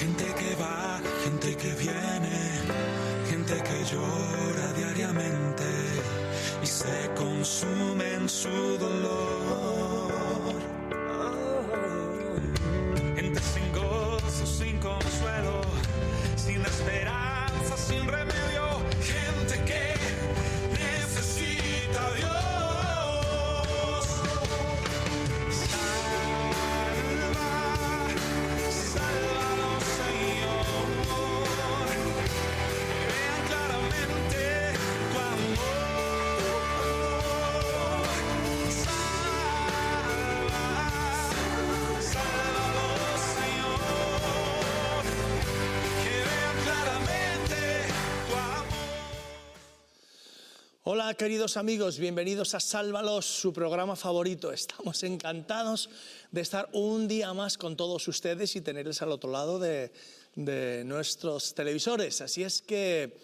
Gente que va, gente que viene, gente que llora diariamente y se consume en su dolor. Gente sin gozo, sin consuelo, sin esperanza, sin remedio. Gente que necesita a Dios. Sálvanos, Señor. Vean claramente tu amor. Sálvanos, Señor. Que vean claramente tu amor. Hola queridos amigos, bienvenidos a Sálvalos, su programa favorito. Estamos encantados de estar un día más con todos ustedes y tenerles al otro lado de nuestros televisores. Así es que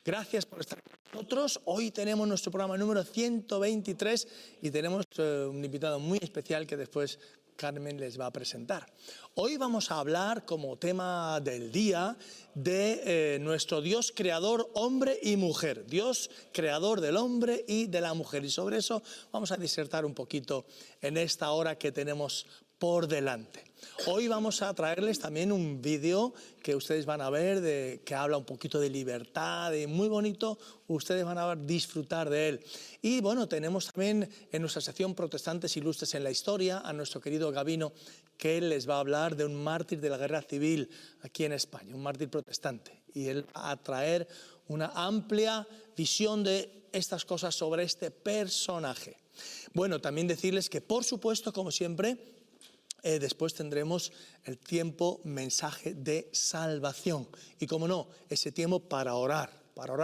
gracias por estar con nosotros. Hoy tenemos nuestro programa número 123 y tenemos un invitado muy especial que después Carmen les va a presentar. Hoy vamos a hablar como tema del día de nuestro Dios creador, hombre y mujer. Dios creador del hombre y de la mujer. Y sobre eso vamos a disertar un poquito en esta hora que tenemos por delante. Hoy vamos a traerles también un vídeo que ustedes van a ver, que habla un poquito de libertad, muy bonito, ustedes van a disfrutar de él. Y bueno, tenemos también en nuestra sección Protestantes Ilustres en la Historia a nuestro querido Gabino, que él les va a hablar de un mártir de la guerra civil aquí en España, un mártir protestante. Y él va a traer una amplia visión de estas cosas sobre este personaje. Bueno, también decirles que por supuesto, como siempre, después tendremos el tiempo mensaje de salvación y, como no, ese tiempo para orar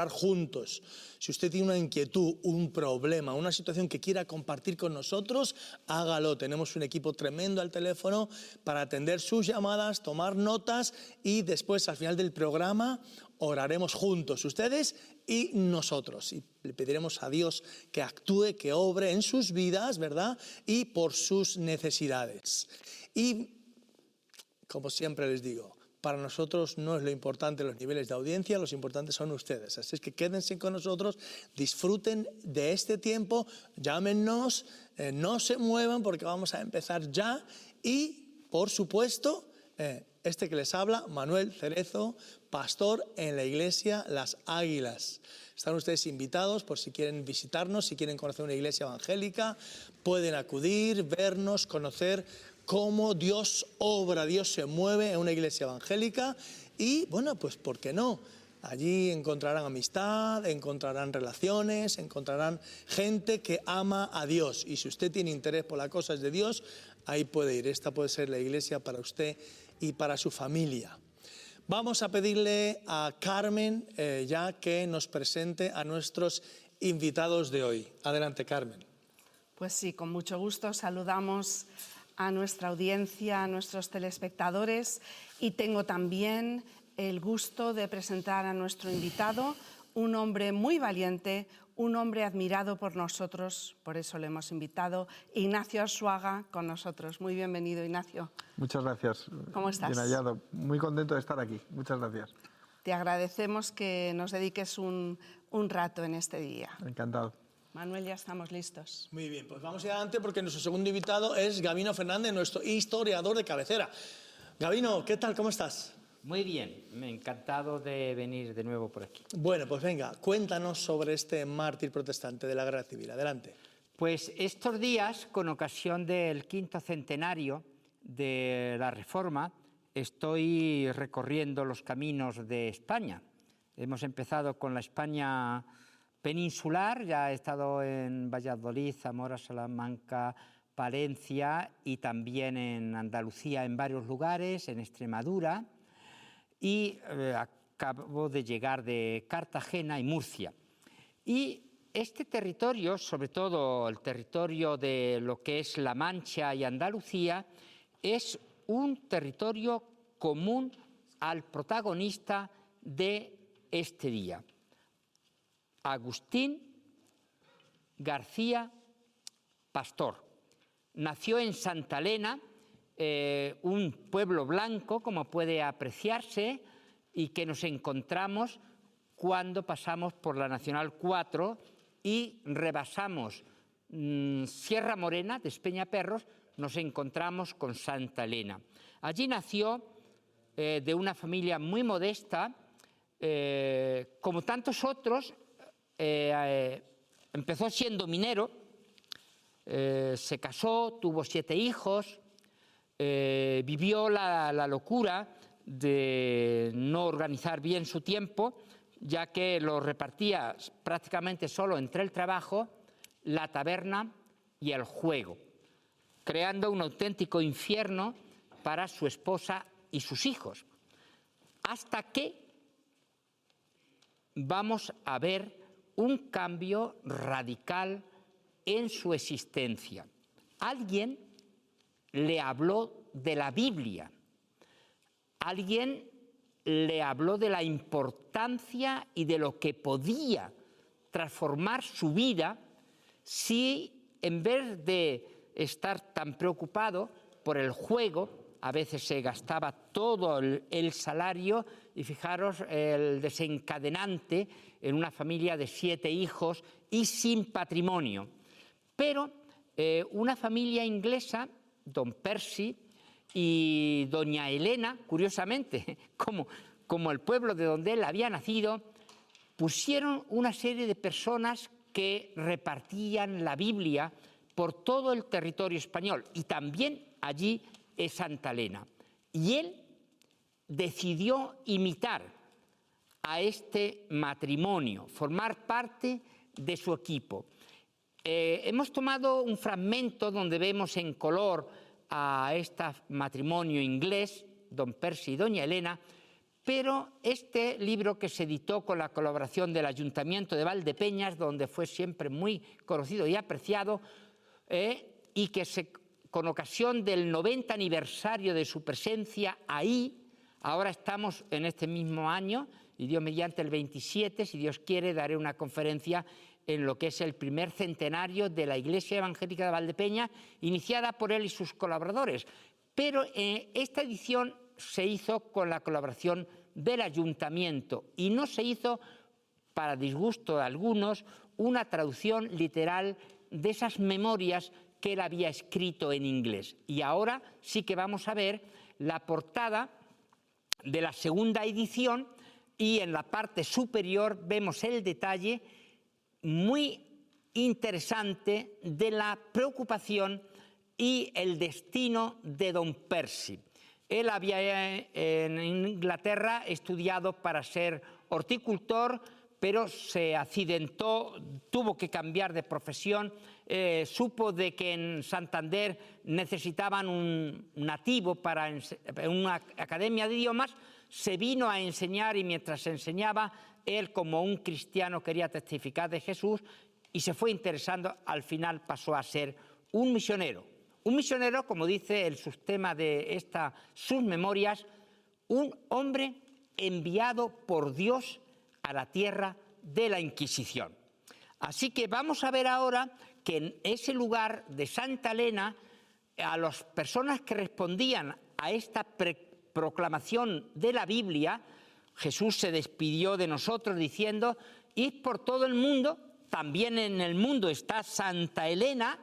juntos. Si usted tiene una inquietud, un problema, una situación que quiera compartir con nosotros, hágalo. Tenemos un equipo tremendo al teléfono para atender sus llamadas, tomar notas y después al final del programa oraremos juntos, ustedes y nosotros. Y le pediremos a Dios que actúe, que obre en sus vidas, ¿verdad? Y por sus necesidades. Y, como siempre les digo, para nosotros no es lo importante los niveles de audiencia, los importantes son ustedes. Así es que quédense con nosotros, disfruten de este tiempo, llámenos, no se muevan porque vamos a empezar ya. Y, por supuesto, este que les habla, Manuel Cerezo, pastor en la iglesia Las Águilas. Están ustedes invitados por si quieren visitarnos, si quieren conocer una iglesia evangélica, pueden acudir, vernos, conocer cómo Dios obra, Dios se mueve en una iglesia evangélica y, bueno, pues ¿por qué no? Allí encontrarán amistad, encontrarán relaciones, encontrarán gente que ama a Dios. Y si usted tiene interés por las cosas de Dios, ahí puede ir. Esta puede ser la iglesia para usted y para su familia. Vamos a pedirle a Carmen ya que nos presente a nuestros invitados de hoy. Adelante, Carmen. Pues sí, con mucho gusto saludamos a nuestra audiencia, a nuestros telespectadores, y tengo también el gusto de presentar a nuestro invitado, un hombre muy valiente, un hombre admirado por nosotros, por eso le hemos invitado, Ignacio Arzuaga, con nosotros. Muy bienvenido, Ignacio. Muchas gracias. ¿Cómo estás? Bien hallado. Muy contento de estar aquí. Muchas gracias. Te agradecemos que nos dediques un rato en este día. Encantado. Manuel, ya estamos listos. Muy bien, pues vamos adelante porque nuestro segundo invitado es Gabino Fernández, nuestro historiador de cabecera. Gabino, ¿qué tal? ¿Cómo estás? Muy bien, me ha encantado de venir de nuevo por aquí. Bueno, pues venga, cuéntanos sobre este mártir protestante de la guerra civil. Adelante. Pues estos días, con ocasión del 5º centenario de la Reforma, estoy recorriendo los caminos de España. Hemos empezado con la España peninsular, ya he estado en Valladolid, Zamora, Salamanca, Palencia y también en Andalucía en varios lugares, en Extremadura, y acabo de llegar de Cartagena y Murcia. Y este territorio, sobre todo el territorio de lo que es La Mancha y Andalucía, es un territorio común al protagonista de este día, Agustín García Pastor. Nació en Santa Elena un pueblo blanco, como puede apreciarse, y que nos encontramos cuando pasamos por la Nacional 4 y rebasamos Sierra Morena, de Despeñaperros, nos encontramos con Santa Elena. Allí nació de una familia muy modesta, como tantos otros. Empezó siendo minero, se casó, tuvo 7 hijos, vivió la locura de no organizar bien su tiempo, ya que lo repartía prácticamente solo entre el trabajo, la taberna y el juego, creando un auténtico infierno para su esposa y sus hijos, hasta que vamos a ver un cambio radical en su existencia. Alguien le habló de la Biblia, alguien le habló de la importancia y de lo que podía transformar su vida si, en vez de estar tan preocupado por el juego, a veces se gastaba todo el salario, y fijaros el desencadenante en una familia de 7 hijos y sin patrimonio. Pero una familia inglesa, don Percy y doña Elena, curiosamente, como el pueblo de donde él había nacido, pusieron una serie de personas que repartían la Biblia por todo el territorio español, y también allí es Santa Elena. Y él decidió imitar a este matrimonio, formar parte de su equipo. Hemos tomado un fragmento donde vemos en color a este matrimonio inglés, don Percy y doña Elena, pero este libro, que se editó con la colaboración del Ayuntamiento de Valdepeñas, donde fue siempre muy conocido y apreciado, y que con ocasión del 90 aniversario de su presencia ahí, ahora estamos en este mismo año, y Dios mediante el 27, si Dios quiere, daré una conferencia en lo que es el primer centenario de la Iglesia Evangélica de Valdepeñas, iniciada por él y sus colaboradores. Pero esta edición se hizo con la colaboración del Ayuntamiento, y no se hizo, para disgusto de algunos, una traducción literal de esas memorias que él había escrito en inglés. Y ahora sí que vamos a ver la portada de la segunda edición, y en la parte superior vemos el detalle muy interesante de la preocupación y el destino de don Percy. Él había en Inglaterra estudiado para ser horticultor, pero se accidentó, tuvo que cambiar de profesión, supo de que en Santander necesitaban un nativo para una academia de idiomas, se vino a enseñar, y mientras enseñaba, él, como un cristiano, quería testificar de Jesús y se fue interesando. Al final pasó a ser un misionero. Un misionero, como dice el subtema de sus memorias, un hombre enviado por Dios a la tierra de la Inquisición. Así que vamos a ver ahora que en ese lugar de Santa Elena, a las personas que respondían a esta proclamación de la Biblia, Jesús se despidió de nosotros diciendo: id por todo el mundo, también en el mundo está Santa Elena,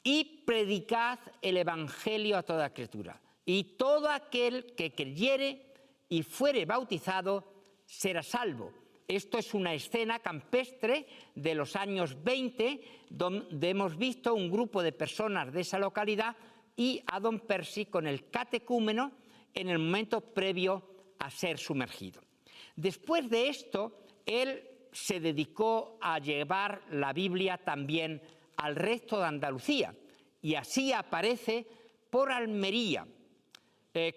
y predicad el Evangelio a toda criatura. Y todo aquel que creyere y fuere bautizado será salvo. Esto es una escena campestre de los años 20, donde hemos visto un grupo de personas de esa localidad y a don Percy con el catecúmeno en el momento previo a ser sumergido. Después de esto, él se dedicó a llevar la Biblia también al resto de Andalucía, y así aparece por Almería.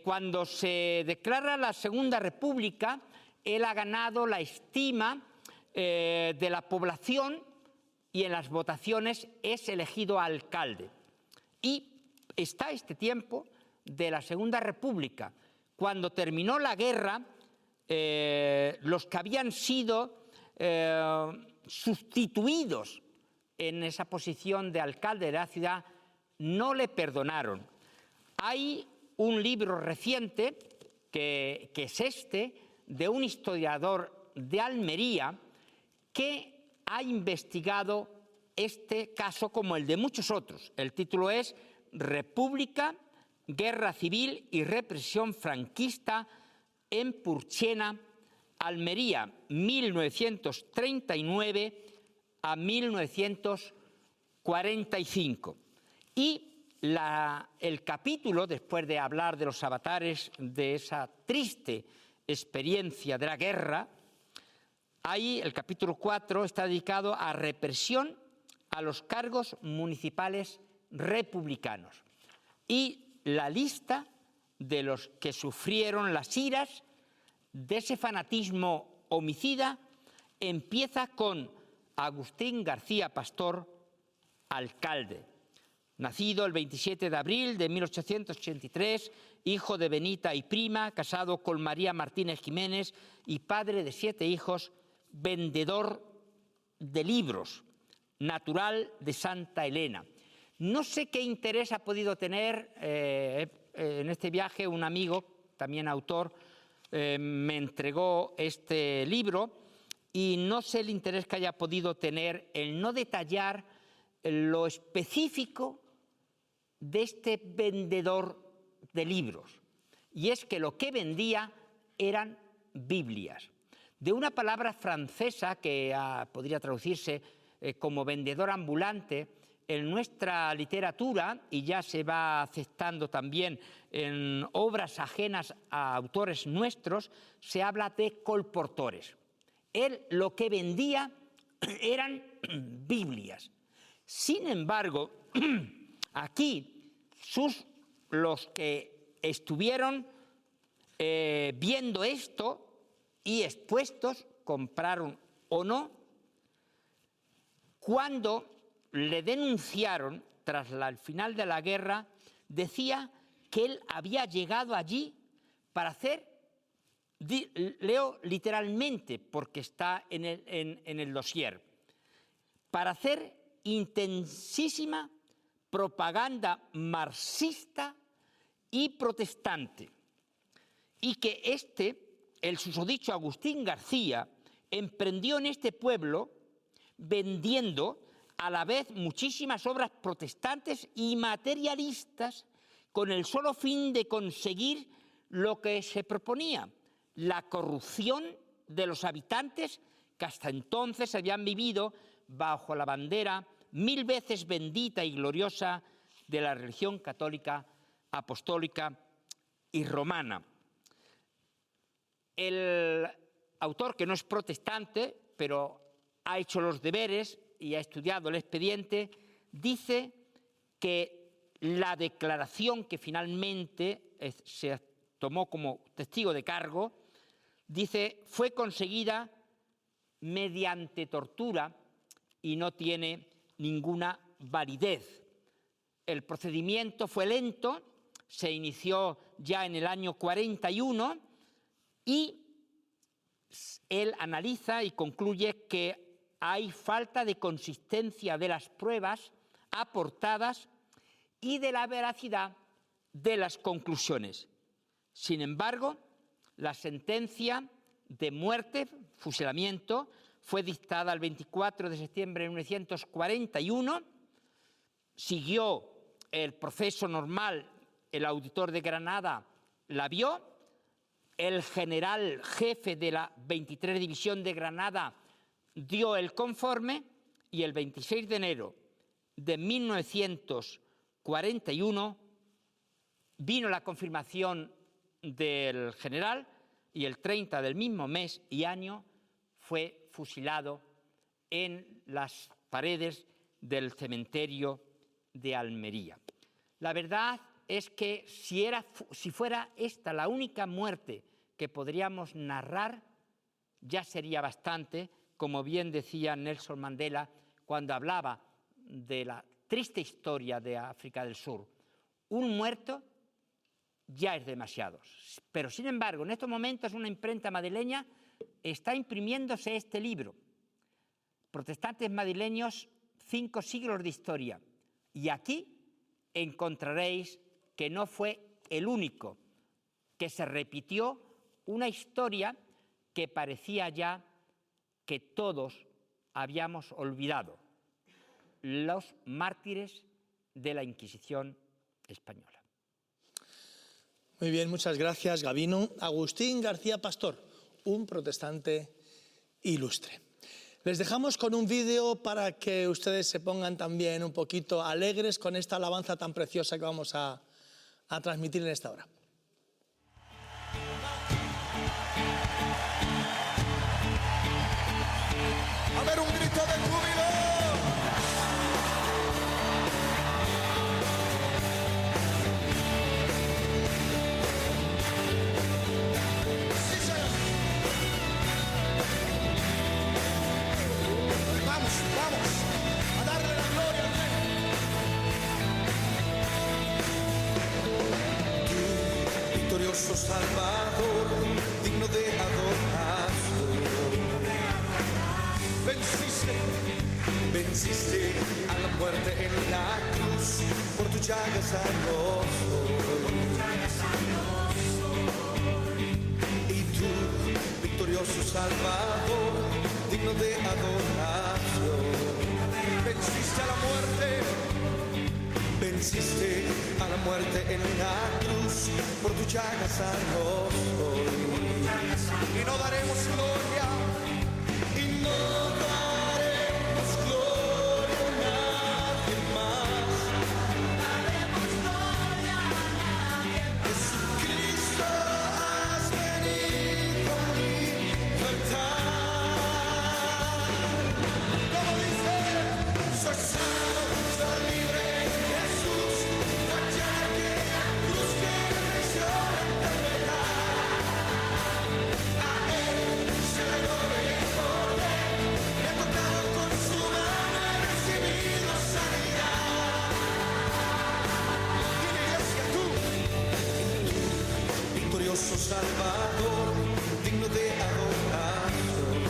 Cuando se declara la Segunda República, él ha ganado la estima de la población, y en las votaciones es elegido alcalde. Y está este tiempo de la Segunda República. Cuando terminó la guerra, los que habían sido sustituidos en esa posición de alcalde de la ciudad no le perdonaron. Hay un libro reciente, que es este, de un historiador de Almería, que ha investigado este caso como el de muchos otros. El título es República, Guerra Civil y Represión Franquista en Purchena, Almería, 1939 a 1945. Y el capítulo, después de hablar de los avatares de esa triste experiencia de la guerra, ahí el capítulo 4 está dedicado a represión a los cargos municipales republicanos. Y la lista de los que sufrieron las iras de ese fanatismo homicida empieza con Agustín García Pastor, alcalde, nacido el 27 de abril de 1883, hijo de Benita y Prima, casado con María Martínez Jiménez y padre de 7 hijos, vendedor de libros, natural de Santa Elena. No sé qué interés ha podido tener en este viaje un amigo, también autor, me entregó este libro y no sé el interés que haya podido tener el no detallar lo específico de este vendedor de libros. Y es que lo que vendía eran Biblias, de una palabra francesa que podría traducirse como vendedor ambulante. En nuestra literatura, y ya se va aceptando también en obras ajenas a autores nuestros, se habla de colportores. Él lo que vendía eran Biblias. Sin embargo, aquí los que estuvieron viendo esto y expuestos, compraron o no, cuando le denunciaron tras el final de la guerra, decía que él había llegado allí para hacer, leo literalmente porque está en el dossier, para hacer intensísima propaganda marxista y protestante, y que el susodicho Agustín García, emprendió en este pueblo vendiendo a la vez muchísimas obras protestantes y materialistas con el solo fin de conseguir lo que se proponía, la corrupción de los habitantes que hasta entonces habían vivido bajo la bandera 1000 veces bendita y gloriosa de la religión católica, apostólica y romana. El autor, que no es protestante, pero ha hecho los deberes y ha estudiado el expediente, dice que la declaración que finalmente se tomó como testigo de cargo, dice, fue conseguida mediante tortura y no tiene ninguna validez. El procedimiento fue lento, se inició ya en el año 41 y él analiza y concluye que hay falta de consistencia de las pruebas aportadas y de la veracidad de las conclusiones. Sin embargo, la sentencia de muerte, fusilamiento, fue dictada el 24 de septiembre de 1941, siguió el proceso normal, el auditor de Granada la vio, el general jefe de la 23 División de Granada dio el conforme y el 26 de enero de 1941 vino la confirmación del general y el 30 del mismo mes y año fue fusilado en las paredes del cementerio de Almería. La verdad es que si fuera esta la única muerte que podríamos narrar, ya sería bastante, como bien decía Nelson Mandela cuando hablaba de la triste historia de África del Sur. Un muerto ya es demasiado. Pero, sin embargo, en estos momentos una imprenta madrileña está imprimiéndose este libro, Protestantes madrileños, 5 siglos de historia. Y aquí encontraréis que no fue el único, que se repitió una historia que parecía ya que todos habíamos olvidado: los mártires de la Inquisición española. Muy bien, muchas gracias, Gabino. Agustín García Pastor, un protestante ilustre. Les dejamos con un vídeo para que ustedes se pongan también un poquito alegres con esta alabanza tan preciosa que vamos a transmitir en esta hora. A ver, un grito de júbilo. Sí, señor. Vamos, vamos a darle la gloria al Rey. Tú, victorioso Salvador, digno de adoración. Venciste a la muerte en la cruz, por tu llaga sanos soy. Y tú, victorioso Salvador, digno de adoración. Venciste a la muerte en la cruz, por tu llaga sanos soy. Y no daremos gloria. Y no daremos gloria a nadie más. No daremos gloria a nadie más. Jesucristo, has venido a libertar. Como dice, soy sano, soy libre en Jesús. No hay aquella cruz que venció la enfermedad. A Él se le gloria y el poder. Me ha tocado con su mano, he recibido sanidad. Y la iglesia, tú, victorioso Salvador, digno de adoración.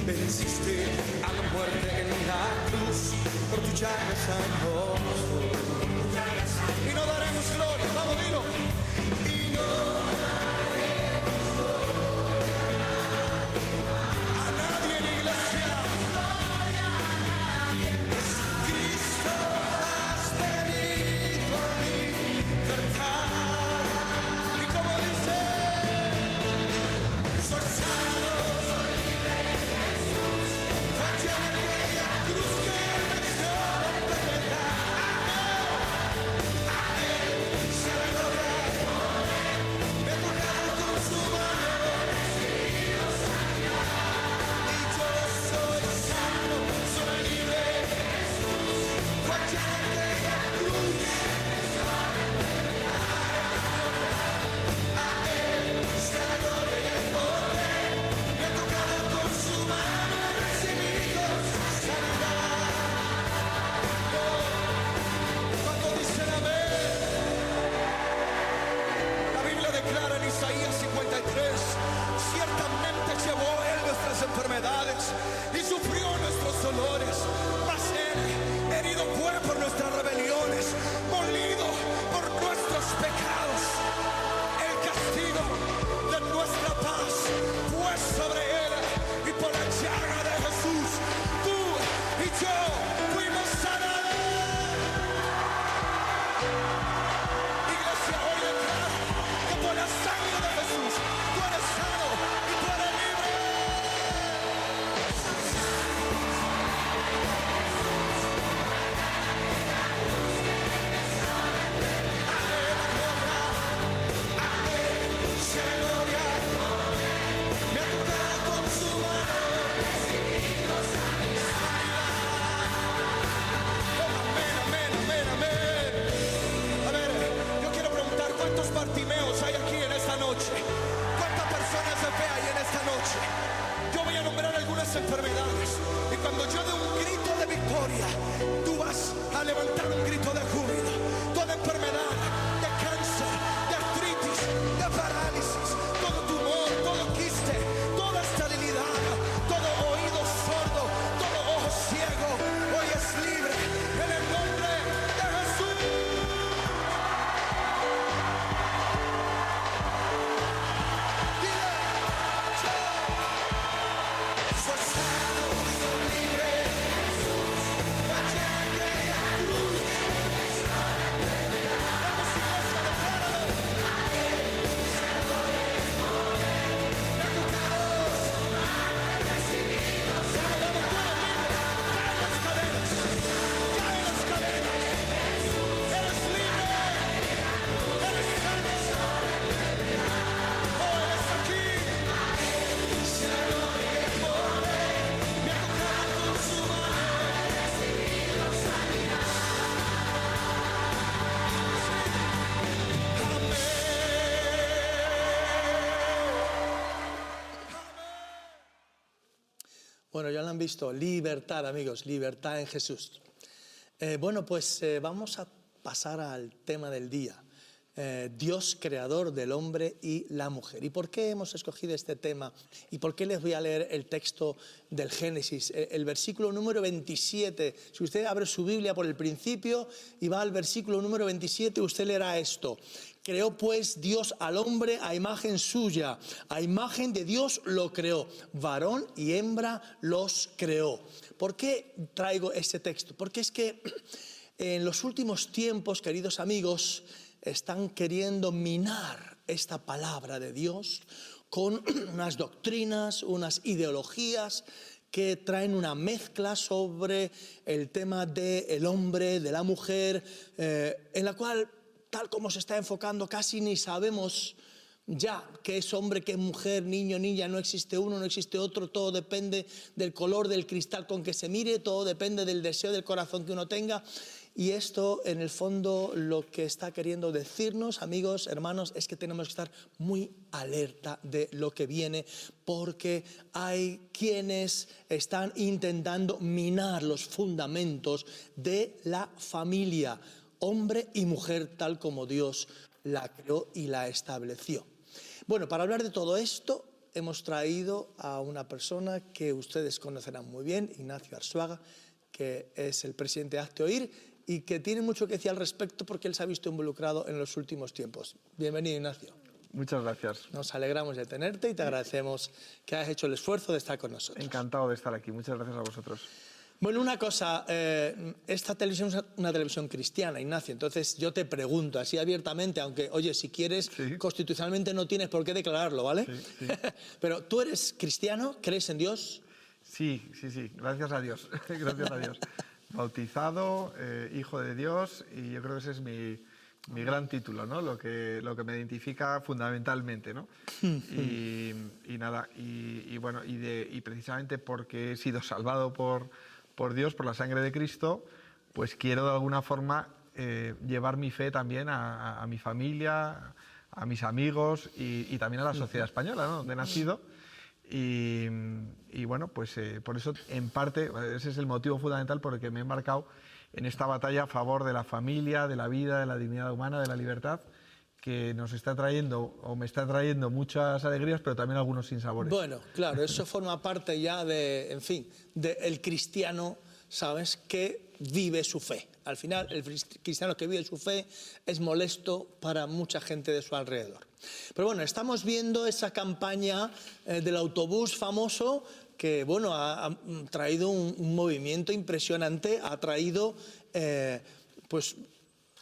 Venciste a la muerte en la cruz, por tu llaga sanos soy. Y no daremos gloria, vamos, dilo. Y no daremos gloria a nadie en la iglesia. Jesucristo, has venido a libertar. Y como dice, soy sano, soy libre en Jesús. Fue aquella cruz que venció la enfermedad. A Él se le gloria y el poder. Me ha tocado con su mano, he recibido sanidad. Y yo soy sano, soy libre en Jesús. Fue aquella cruz que venció la enfermedad. A Él se le gloria y el poder. Me ha tocado con su mano, he recibido sanidad. Cuando dicen amén, la Biblia declara en Isaías 53, ciertamente llevó Él nuestras enfermedades y sufrió nuestros dolores, mas Él herido fue por nuestras rebeliones, molido por nuestros pecados. El castigo de nuestra paz fue sobre Él, y por la llaga de Jesús tú y yo fuimos sanados. Iglesia, hoy declara que por la sangre de Jesús tú eres sano y tú eres libre. Bartimeos hay aquí en esta noche? ¿Cuántas personas de fe hay en esta noche? Yo voy a nombrar algunas enfermedades, y cuando yo dé un grito de victoria, tú vas a levantar un grito de júbilo. Toda enfermedad de cáncer, de artritis, de parálisis, todo tumor, todo quiste, toda esterilidad, todo oído sordo, todo ojo ciego, hoy es libre en el nombre Bueno, ya lo han visto, libertad, amigos, libertad en Jesús. Bueno, pues vamos a pasar al tema del día. Dios creador del hombre y la mujer. ¿Y por qué hemos escogido este tema? ¿Y por qué les voy a leer el texto del Génesis? El versículo número 27. Si usted abre su Biblia por el principio y va al versículo número 27, usted leerá esto. Creó pues Dios al hombre a imagen suya, a imagen de Dios lo creó, varón y hembra los creó. ¿Por qué traigo este texto? Porque es que en los últimos tiempos, queridos amigos, están queriendo minar esta palabra de Dios con unas doctrinas, unas ideologías que traen una mezcla sobre el tema del hombre, de la mujer, en la cual, tal como se está enfocando, casi ni sabemos ya qué es hombre, qué es mujer, niño, niña, no existe uno, no existe otro, todo depende del color del cristal con que se mire, todo depende del deseo del corazón que uno tenga. Y esto, en el fondo, lo que está queriendo decirnos, amigos, hermanos, es que tenemos que estar muy alerta de lo que viene, porque hay quienes están intentando minar los fundamentos de la familia, hombre y mujer, tal como Dios la creó y la estableció. Bueno, para hablar de todo esto, hemos traído a una persona que ustedes conocerán muy bien, Ignacio Arzuaga, que es el presidente de Hazte Oír, y que tiene mucho que decir al respecto porque él se ha visto involucrado en los últimos tiempos. Bienvenido, Ignacio. Muchas gracias. Nos alegramos de tenerte y te agradecemos que hayas hecho el esfuerzo de estar con nosotros. Encantado de estar aquí. Muchas gracias a vosotros. Bueno, una cosa, esta televisión es una televisión cristiana, Ignacio, entonces yo te pregunto así abiertamente, aunque, oye, si quieres, sí, constitucionalmente no tienes por qué declararlo, ¿vale? Sí, sí. Pero, ¿tú eres cristiano? ¿Crees en Dios? Sí, gracias a Dios, gracias a Dios. Bautizado, hijo de Dios, y yo creo que ese es mi gran título, ¿no? Lo que me identifica fundamentalmente, ¿no? Y nada, bueno, y precisamente porque he sido salvado por Dios, por la sangre de Cristo, pues quiero de alguna forma llevar mi fe también a mi familia, a mis amigos y también a la sociedad española, ¿no? Donde he nacido. Y bueno, pues por eso, en parte, ese es el motivo fundamental por el que me he embarcado en esta batalla a favor de la familia, de la vida, de la dignidad humana, de la libertad, que nos está trayendo, o me está trayendo, muchas alegrías, pero también algunos sinsabores. Bueno, claro, eso forma parte ya de, en fin, del cristiano, ¿sabes?, que vive su fe. Al final, el cristiano que vive su fe es molesto para mucha gente de su alrededor. Pero bueno, estamos viendo esa campaña del autobús famoso que, bueno, ha traído un movimiento impresionante, ha traído, pues,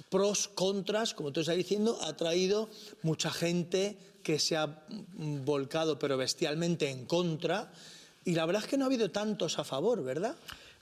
pros, contras, como tú estás diciendo, ha traído mucha gente que se ha volcado, pero bestialmente, en contra, y la verdad es que no ha habido tantos a favor, ¿verdad?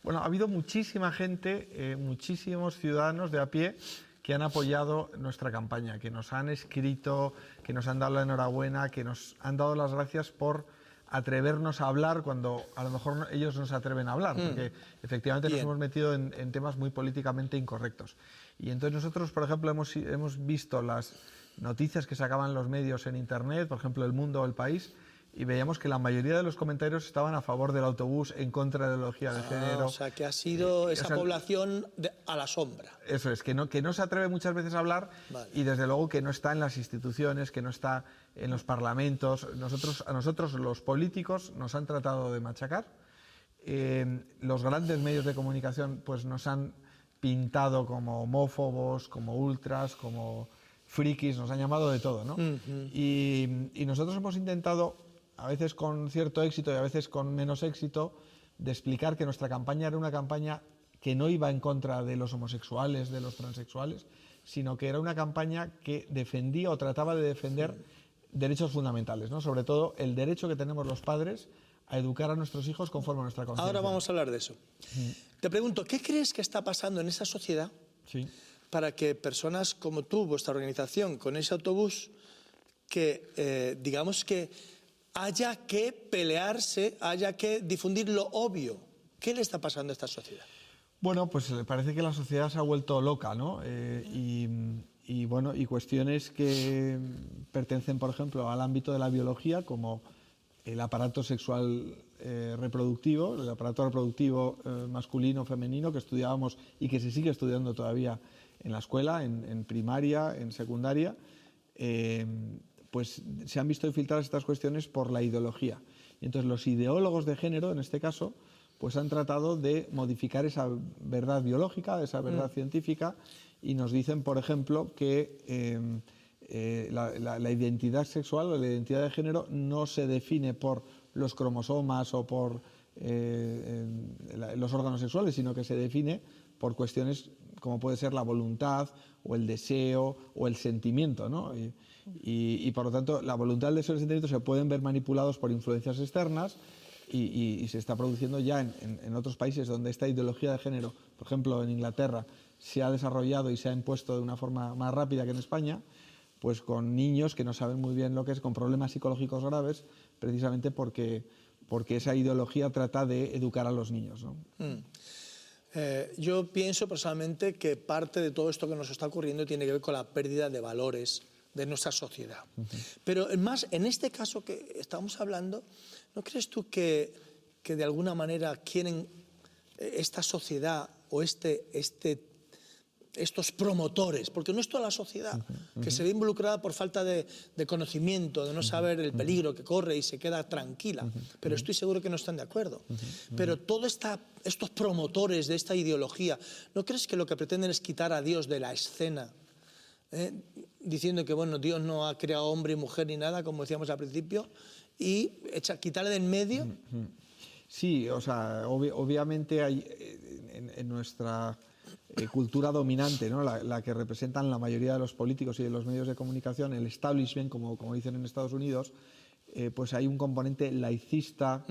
Bueno, ha habido muchísima gente, muchísimos ciudadanos de a pie que han apoyado nuestra campaña, que nos han escrito, que nos han dado la enhorabuena, que nos han dado las gracias por atrevernos a hablar cuando a lo mejor ellos no se atreven a hablar, porque efectivamente nos hemos metido en temas muy políticamente incorrectos. Y entonces nosotros, por ejemplo, hemos visto las noticias que sacaban los medios en Internet, por ejemplo, El Mundo o El País, y veíamos que la mayoría de los comentarios estaban a favor del autobús, en contra de la ideología de género. O sea, que ha sido esa población a la sombra. Eso es, que no se atreve muchas veces a hablar, vale. Y desde luego que no está en las instituciones, que no está en los parlamentos. A nosotros los políticos nos han tratado de machacar. Los grandes medios de comunicación pues nos han pintado como homófobos, como ultras, como frikis, nos han llamado de todo, ¿no? Y nosotros hemos intentado, a veces con cierto éxito y a veces con menos éxito, de explicar que nuestra campaña era una campaña que no iba en contra de los homosexuales, de los transexuales, sino que era una campaña que defendía o trataba de defender derechos fundamentales, ¿no? Sobre todo el derecho que tenemos los padres a educar a nuestros hijos conforme a nuestra conciencia. Ahora vamos a hablar de eso. Te pregunto, ¿qué crees que está pasando en esa sociedad para que personas como tú, vuestra organización, con ese autobús, que digamos que haya que pelearse, haya que difundir lo obvio? ¿Qué le está pasando a esta sociedad? Bueno, pues parece que la sociedad se ha vuelto loca, ¿no? Y cuestiones que pertenecen, por ejemplo, al ámbito de la biología, como el aparato sexual reproductivo, el aparato reproductivo masculino, femenino, que estudiábamos y que se sigue estudiando todavía en la escuela, en primaria, en secundaria, pues se han visto infiltradas estas cuestiones por la ideología. Y entonces los ideólogos de género, en este caso, pues han tratado de modificar esa verdad biológica, esa verdad científica, y nos dicen, por ejemplo, que la identidad sexual o la identidad de género no se define por los cromosomas o por los órganos sexuales, sino que se define por cuestiones como puede ser la voluntad o el deseo o el sentimiento, ¿no? Y por lo tanto la voluntad, el deseo y el sentimiento se pueden ver manipulados por influencias externas y se está produciendo ya en otros países donde esta ideología de género, por ejemplo en Inglaterra, se ha desarrollado y se ha impuesto de una forma más rápida que en España, pues con niños que no saben muy bien lo que es, con problemas psicológicos graves, precisamente porque esa ideología trata de educar a los niños, ¿no? Yo pienso personalmente que parte de todo esto que nos está ocurriendo tiene que ver con la pérdida de valores de nuestra sociedad. Pero más en este caso que estamos hablando, ¿no crees tú que de alguna manera quieren esta sociedad o estos promotores, porque no es toda la sociedad, que se ve involucrada por falta de conocimiento, de no saber el peligro que corre y se queda tranquila, pero estoy seguro que no están de acuerdo. Pero todos estos promotores de esta ideología, ¿no crees que lo que pretenden es quitar a Dios de la escena? Diciendo que bueno, Dios no ha creado hombre y mujer ni nada, como decíamos al principio, y quitarle de en medio. Sí, o sea, obviamente hay en nuestra cultura dominante, ¿no? la que representan la mayoría de los políticos y de los medios de comunicación, el establishment, como dicen en Estados Unidos, pues hay un componente laicista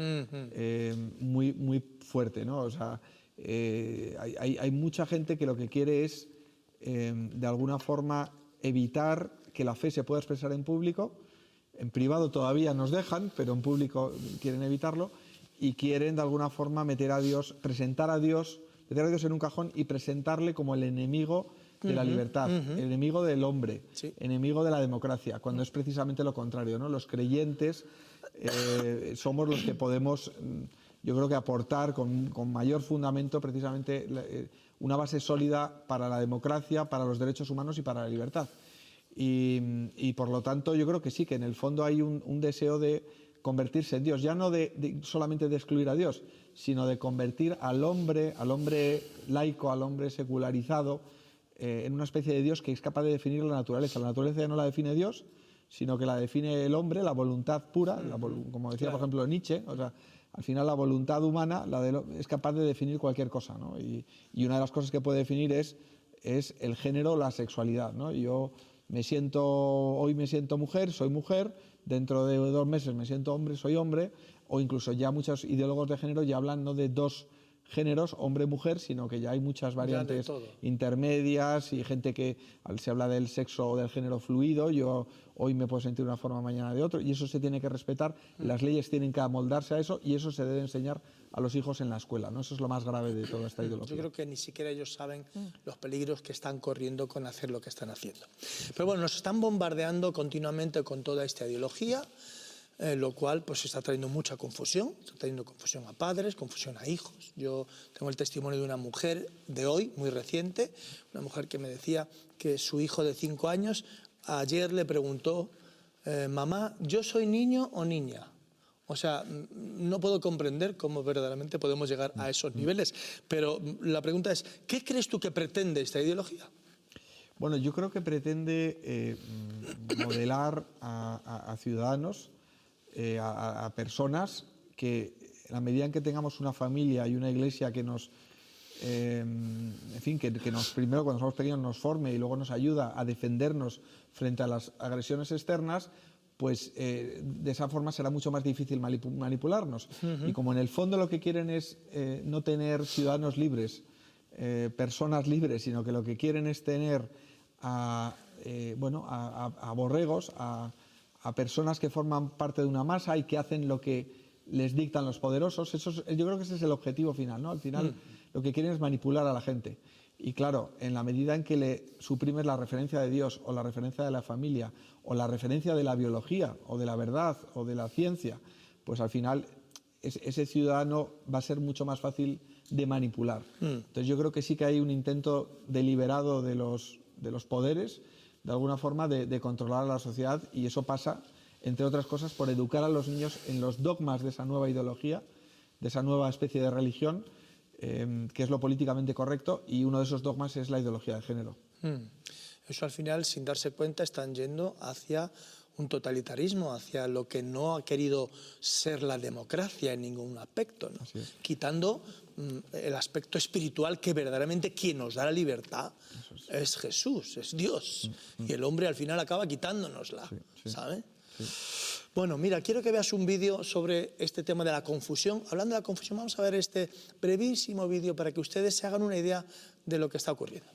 muy fuerte, ¿no? O sea, hay mucha gente que lo que quiere es de alguna forma evitar que la fe se pueda expresar en público. En privado todavía nos dejan, pero en público quieren evitarlo, y quieren de alguna forma meter a Dios en un cajón y presentarle como el enemigo de la libertad, el enemigo del hombre, enemigo de la democracia, cuando es precisamente lo contrario, ¿no? Los creyentes somos los que podemos, yo creo que aportar con mayor fundamento precisamente una base sólida para la democracia, para los derechos humanos y para la libertad. Y por lo tanto yo creo que sí, que en el fondo hay un deseo de convertirse en Dios, ya no solamente de excluir a Dios, sino de convertir al hombre laico, al hombre secularizado, en una especie de Dios que es capaz de definir la naturaleza. La naturaleza ya no la define Dios, sino que la define el hombre, la voluntad pura, como decía por ejemplo Nietzsche, o sea, al final la voluntad humana es capaz de definir cualquier cosa, ¿no? Y una de las cosas que puede definir es el género, la sexualidad, ¿no? Hoy me siento mujer, soy mujer, dentro de 2 meses me siento hombre, soy hombre, o incluso ya muchos ideólogos de género ya hablan no de 2 géneros, hombre-mujer, sino que ya hay muchas variantes intermedias y gente que se habla del sexo o del género fluido. Yo hoy me puedo sentir de una forma, mañana de otro, y eso se tiene que respetar. Las leyes tienen que amoldarse a eso y eso se debe enseñar a los hijos en la escuela, ¿no? Eso es lo más grave de toda esta ideología. Yo creo que ni siquiera ellos saben los peligros que están corriendo con hacer lo que están haciendo. Pero bueno, nos están bombardeando continuamente con toda esta ideología, lo cual pues está trayendo mucha confusión, está trayendo confusión a padres, confusión a hijos. Yo tengo el testimonio de una mujer de hoy, muy reciente, una mujer que me decía que su hijo de 5 años ayer le preguntó, mamá, ¿yo soy niño o niña? O sea, no puedo comprender cómo verdaderamente podemos llegar a esos niveles. Pero la pregunta es, ¿qué crees tú que pretende esta ideología? Bueno, yo creo que pretende modelar a ciudadanos, a personas que, en la medida en que tengamos una familia y una iglesia que nos, en fin, que nos primero cuando somos pequeños nos forme y luego nos ayuda a defendernos frente a las agresiones externas, pues de esa forma será mucho más difícil manipularnos. Y como en el fondo lo que quieren es no tener ciudadanos libres, personas libres, sino que lo que quieren es tener a borregos, a personas que forman parte de una masa y que hacen lo que les dictan los poderosos. Yo creo que ese es el objetivo final, ¿no? Al final lo que quieren es manipular a la gente. Y claro, en la medida en que le suprimes la referencia de Dios o la referencia de la familia o la referencia de la biología o de la verdad o de la ciencia, pues al final ese ciudadano va a ser mucho más fácil de manipular. Entonces yo creo que sí que hay un intento deliberado de los poderes, de alguna forma, de controlar a la sociedad, y eso pasa, entre otras cosas, por educar a los niños en los dogmas de esa nueva ideología, de esa nueva especie de religión, que es lo políticamente correcto, y uno de esos dogmas es la ideología de género. Eso al final, sin darse cuenta, están yendo hacia un totalitarismo, hacia lo que no ha querido ser la democracia en ningún aspecto, ¿no? Quitando el aspecto espiritual, que verdaderamente quien nos da la libertad es Jesús, es Dios. Y el hombre al final acaba quitándonosla, ¿sabe? Bueno, mira, quiero que veas un vídeo sobre este tema de la confusión. Hablando de la confusión, vamos a ver este brevísimo vídeo para que ustedes se hagan una idea de lo que está ocurriendo.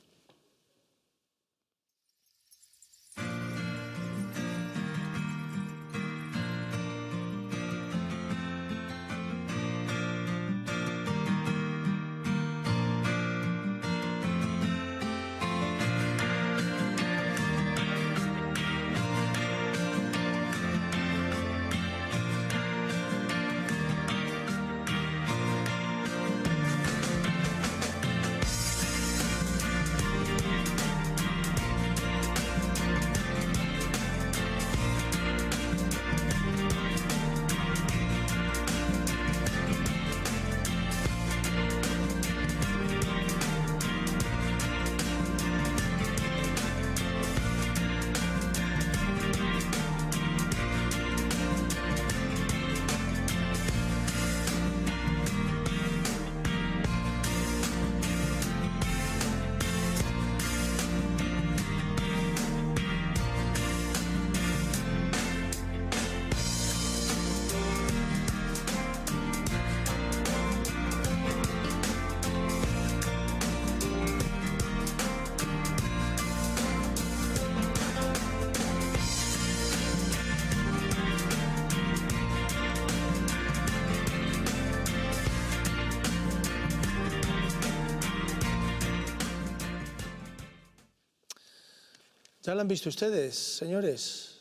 ¿Ya lo han visto ustedes, señores?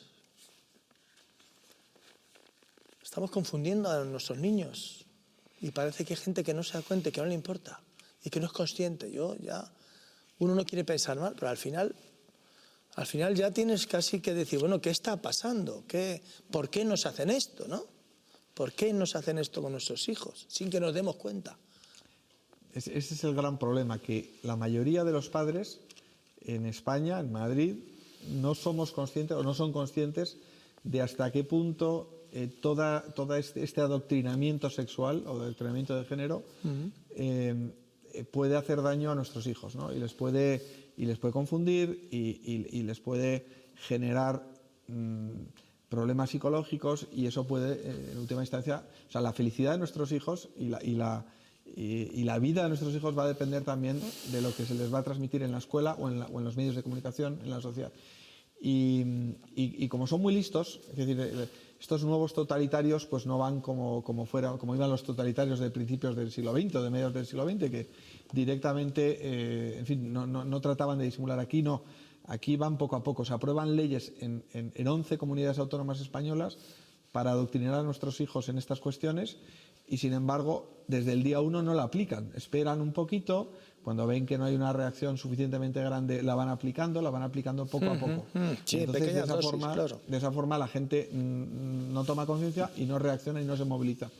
Estamos confundiendo a nuestros niños y parece que hay gente que no se da cuenta, que no le importa y que no es consciente. Uno no quiere pensar mal, pero al final ya tienes casi que decir, bueno, ¿qué está pasando? ¿Por qué nos hacen esto, no? ¿Por qué nos hacen esto con nuestros hijos sin que nos demos cuenta? Ese es el gran problema, que la mayoría de los padres en España, en Madrid, no somos conscientes o no son conscientes de hasta qué punto todo este adoctrinamiento sexual o adoctrinamiento de género puede hacer daño a nuestros hijos, ¿no? Y les puede confundir y les puede generar problemas psicológicos, y eso puede, en última instancia, o sea, la felicidad de nuestros hijos y la vida de nuestros hijos va a depender también de lo que se les va a transmitir en la escuela o en los medios de comunicación, en la sociedad. Y como son muy listos, es decir, estos nuevos totalitarios pues no van como iban los totalitarios de principios del siglo XX o de mediados del siglo XX, que directamente, en fin, no trataban de disimular. Aquí van poco a poco. Se aprueban leyes en 11 comunidades autónomas españolas para adoctrinar a nuestros hijos en estas cuestiones, y sin embargo desde el día 1 no la aplican, esperan un poquito, cuando ven que no hay una reacción suficientemente grande la van aplicando poco a poco. Sí, entonces pequeñas dosis, claro. de esa forma la gente no toma conciencia y no reacciona y no se moviliza.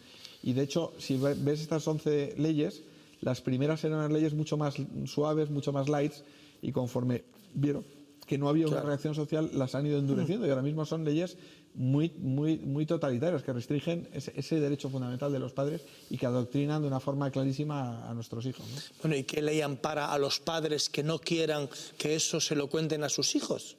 Y de hecho, si ves estas 11 leyes, las primeras eran unas leyes mucho más suaves, mucho más light, y conforme vieron que no había una reacción social, las han ido endureciendo, y ahora mismo son leyes muy totalitarias, que restringen ese derecho fundamental de los padres y que adoctrinan de una forma clarísima a nuestros hijos, ¿no? Bueno, ¿y qué ley ampara a los padres que no quieran que eso se lo cuenten a sus hijos?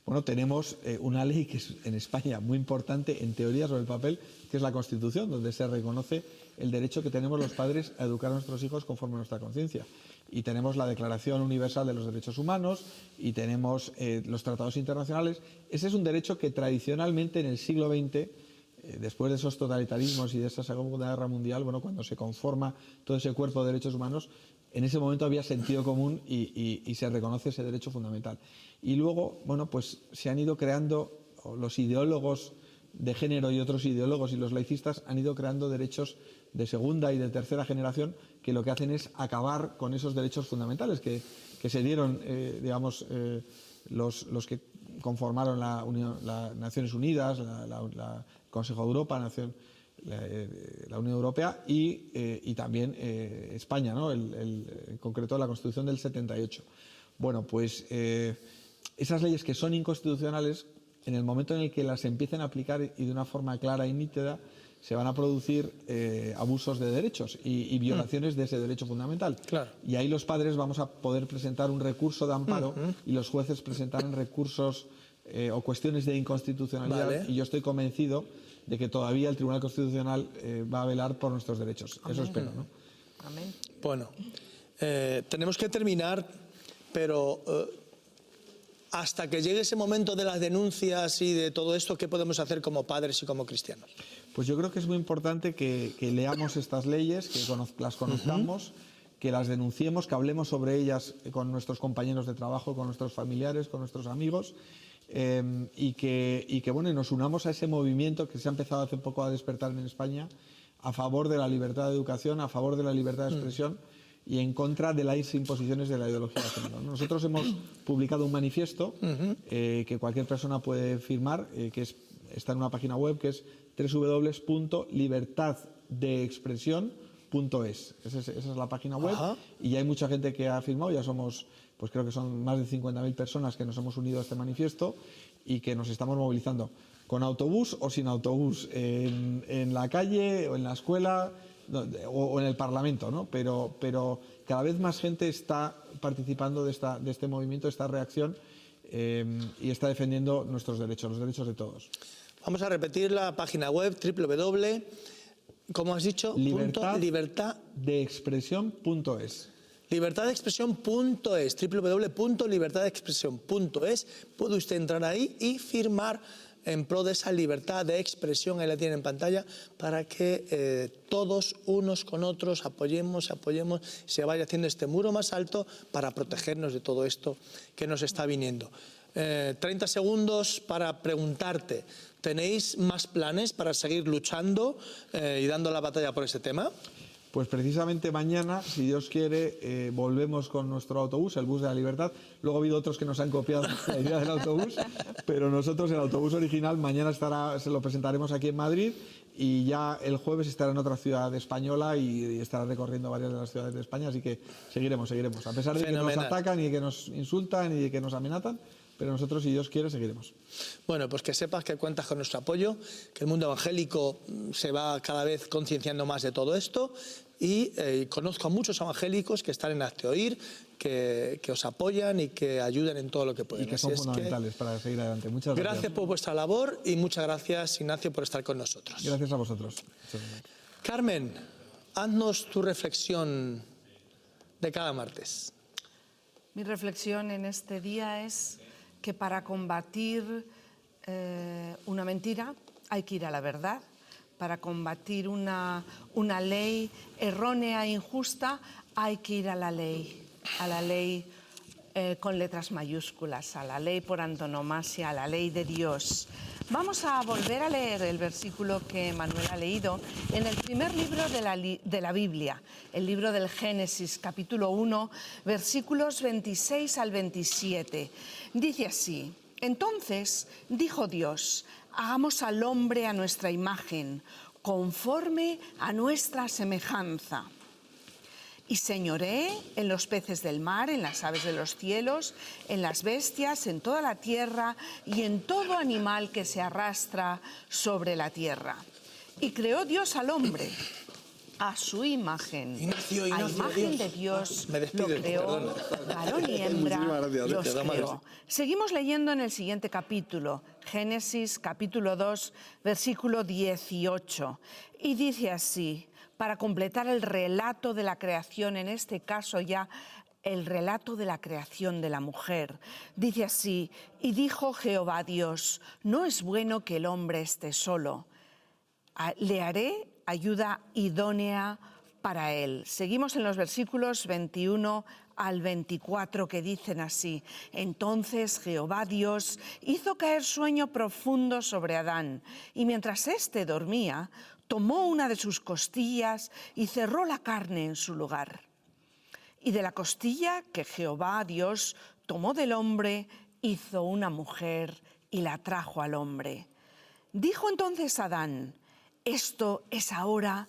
Bueno, tenemos una ley que es en España muy importante, en teoría, sobre el papel, que es la Constitución, donde se reconoce el derecho que tenemos los padres a educar a nuestros hijos conforme a nuestra conciencia. Y tenemos la Declaración Universal de los Derechos Humanos y tenemos los tratados internacionales. Ese es un derecho que tradicionalmente en el siglo XX, después de esos totalitarismos y de esa Segunda Guerra Mundial, bueno, cuando se conforma todo ese cuerpo de derechos humanos, en ese momento había sentido común y se reconoce ese derecho fundamental. Y luego, bueno, pues se han ido creando los ideólogos de género y otros ideólogos y los laicistas han ido creando derechos de segunda y de tercera generación que lo que hacen es acabar con esos derechos fundamentales que se dieron, los que conformaron las Naciones Unidas, el Consejo de Europa, la Unión Europea y también España, ¿no? En concreto la Constitución del 78. Bueno, pues esas leyes que son inconstitucionales, en el momento en el que las empiecen a aplicar y de una forma clara y nítida, se van a producir abusos de derechos y violaciones de ese derecho fundamental. Claro. Y ahí los padres vamos a poder presentar un recurso de amparo y los jueces presentarán recursos o cuestiones de inconstitucionalidad. Vale. Y yo estoy convencido de que todavía el Tribunal Constitucional va a velar por nuestros derechos. Eso espero, ¿no? Amén. Bueno, tenemos que terminar, pero hasta que llegue ese momento de las denuncias y de todo esto, ¿qué podemos hacer como padres y como cristianos? Pues yo creo que es muy importante que leamos estas leyes, que las conozcamos, que las denunciemos, que hablemos sobre ellas con nuestros compañeros de trabajo, con nuestros familiares, con nuestros amigos, y que bueno, nos unamos a ese movimiento que se ha empezado hace poco a despertar en España a favor de la libertad de educación, a favor de la libertad de expresión y en contra de las imposiciones de la ideología de género. Nosotros hemos publicado un manifiesto que cualquier persona puede firmar, está en una página web que es www.libertaddeexpresión.es. Esa es la página web. Ajá. Y ya hay mucha gente que ha firmado, ya somos, pues creo que son más de 50.000 personas que nos hemos unido a este manifiesto y que nos estamos movilizando con autobús o sin autobús, en la calle o en la escuela o en el Parlamento, ¿no? Pero cada vez más gente está participando de este movimiento, de esta reacción, y está defendiendo nuestros derechos, los derechos de todos. Vamos a repetir la página web, ¿cómo has dicho? Libertaddeexpresión.es. Libertaddeexpresión.es, www.libertaddeexpresión.es. Puede usted entrar ahí y firmar en pro de esa libertad de expresión, ahí la tienen en pantalla, para que todos unos con otros apoyemos, se vaya haciendo este muro más alto para protegernos de todo esto que nos está viniendo. 30 segundos para preguntarte, ¿tenéis más planes para seguir luchando y dando la batalla por este tema? Pues precisamente mañana, si Dios quiere, volvemos con nuestro autobús, el bus de la libertad. Luego ha habido otros que nos han copiado la idea del autobús, pero nosotros el autobús original mañana se lo presentaremos aquí en Madrid y ya el jueves estará en otra ciudad española y estará recorriendo varias de las ciudades de España, así que seguiremos. A pesar de que nos atacan y de que nos insultan y de que nos amenazan, pero nosotros, si Dios quiere, seguiremos. Bueno, pues que sepas que cuentas con nuestro apoyo, que el mundo evangélico se va cada vez concienciando más de todo esto y conozco a muchos evangélicos que están en Hazte Oír, que os apoyan y que ayudan en todo lo que pueden. Y que son fundamentales para seguir adelante. Muchas gracias. Gracias por vuestra labor y muchas gracias, Ignacio, por estar con nosotros. Gracias a vosotros. Carmen, haznos tu reflexión de cada martes. Mi reflexión en este día es que para combatir una mentira hay que ir a la verdad. Para combatir una ley errónea e injusta hay que ir a la ley con letras mayúsculas, a la ley por antonomasia, a la ley de Dios. Vamos a volver a leer el versículo que Manuel ha leído en el primer libro de la Biblia, el libro del Génesis, capítulo 1, versículos 26 al 27. Dice así: Entonces dijo Dios: hagamos al hombre a nuestra imagen, conforme a nuestra semejanza. Y señoree en los peces del mar, en las aves de los cielos, en las bestias, en toda la tierra y en todo animal que se arrastra sobre la tierra. Y creó Dios al hombre a su imagen. Ignacio, a imagen Dios. de Dios Me despido, lo creó, perdona. varón y hembra los Te da mal. creó. Seguimos leyendo en el siguiente capítulo, Génesis capítulo 2, versículo 18. Y dice así, para completar el relato de la creación, en este caso ya el relato de la creación de la mujer. Dice así: y dijo Jehová Dios, no es bueno que el hombre esté solo, le haré ayuda idónea para él. Seguimos en los versículos 21 al 24, que dicen así: Entonces Jehová Dios hizo caer sueño profundo sobre Adán, y mientras éste dormía, tomó una de sus costillas y cerró la carne en su lugar. Y de la costilla que Jehová Dios tomó del hombre, hizo una mujer y la trajo al hombre. Dijo entonces Adán: Esto es ahora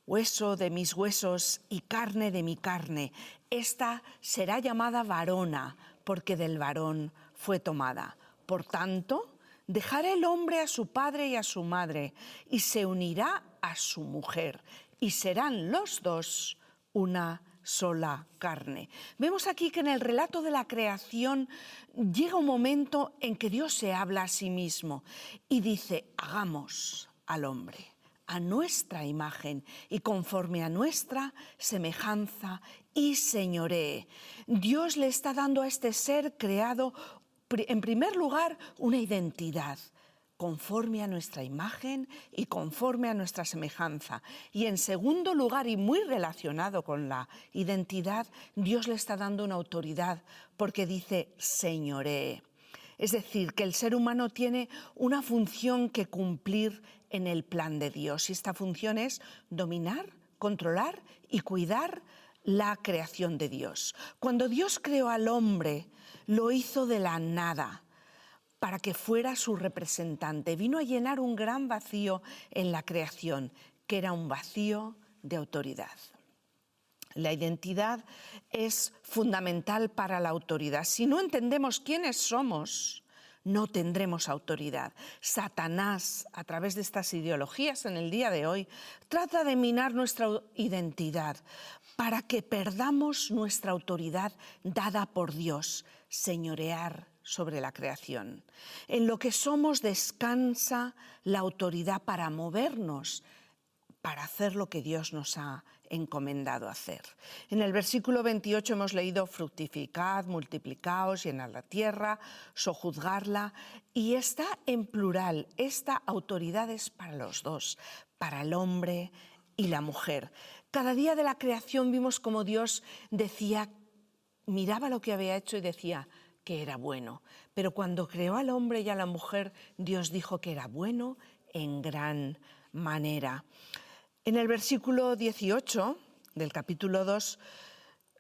hueso de mis huesos y carne de mi carne. Esta será llamada varona, porque del varón fue tomada. Por tanto, dejará el hombre a su padre y a su madre, y se unirá a su mujer, y serán los dos una sola carne. Vemos aquí que en el relato de la creación llega un momento en que Dios se habla a sí mismo y dice: hagamos al hombre a nuestra imagen y conforme a nuestra semejanza y señoree. Dios le está dando a este ser creado, en primer lugar, una identidad, conforme a nuestra imagen y conforme a nuestra semejanza. Y en segundo lugar, y muy relacionado con la identidad, Dios le está dando una autoridad, porque dice señoree. Es decir, que el ser humano tiene una función que cumplir en el plan de Dios. Y esta función es dominar, controlar y cuidar la creación de Dios. Cuando Dios creó al hombre, lo hizo de la nada, para que fuera su representante. Vino a llenar un gran vacío en la creación, que era un vacío de autoridad. La identidad es fundamental para la autoridad. Si no entendemos quiénes somos, no tendremos autoridad. Satanás, a través de estas ideologías en el día de hoy, trata de minar nuestra identidad para que perdamos nuestra autoridad dada por Dios, señorear sobre la creación. En lo que somos descansa la autoridad para movernos, para hacer lo que Dios nos ha encomendado hacer. En el versículo 28 hemos leído: fructificad, multiplicaos, llenad la tierra, sojuzgarla, y está en plural. Esta autoridad es para los dos, para el hombre y la mujer. Cada día de la creación vimos como Dios decía, miraba lo que había hecho y decía que era bueno. Pero cuando creó al hombre y a la mujer, Dios dijo que era bueno en gran manera. En el versículo 18 del capítulo 2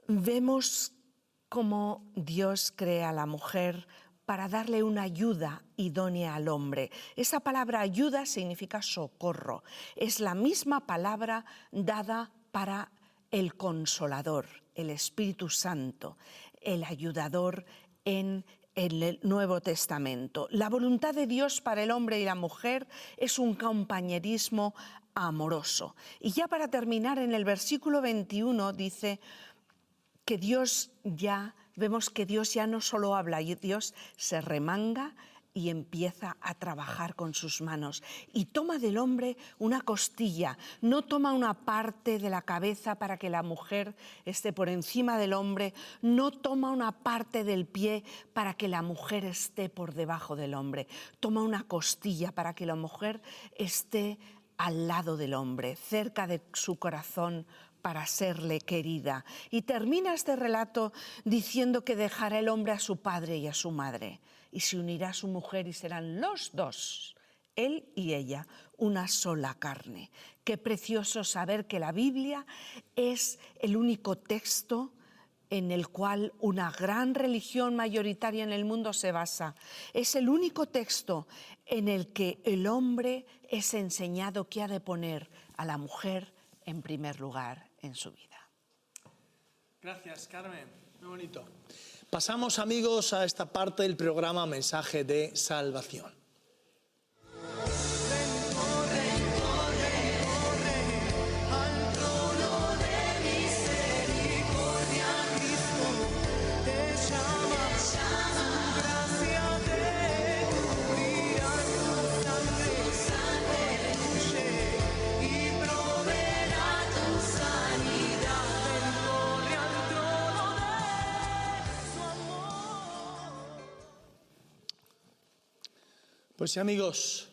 vemos cómo Dios crea a la mujer para darle una ayuda idónea al hombre. Esa palabra ayuda significa socorro. Es la misma palabra dada para el Consolador, el Espíritu Santo, el ayudador en el Nuevo Testamento. La voluntad de Dios para el hombre y la mujer es un compañerismo amoroso. Y ya para terminar, en el versículo 21 dice que vemos que Dios ya no solo habla, y Dios se remanga y empieza a trabajar con sus manos y toma del hombre una costilla. No toma una parte de la cabeza para que la mujer esté por encima del hombre, no toma una parte del pie para que la mujer esté por debajo del hombre. Toma una costilla para que la mujer esté al lado del hombre, cerca de su corazón, para serle querida. Y termina este relato diciendo que dejará el hombre a su padre y a su madre, y se unirá a su mujer, y serán los dos, él y ella, una sola carne. Qué precioso saber que la Biblia es el único texto en el cual una gran religión mayoritaria en el mundo se basa. Es el único texto en el que el hombre es enseñado que ha de poner a la mujer en primer lugar en su vida. Gracias, Carmen. Muy bonito. Pasamos, amigos, a esta parte del programa Mensaje de Salvación. Pues sí, amigos,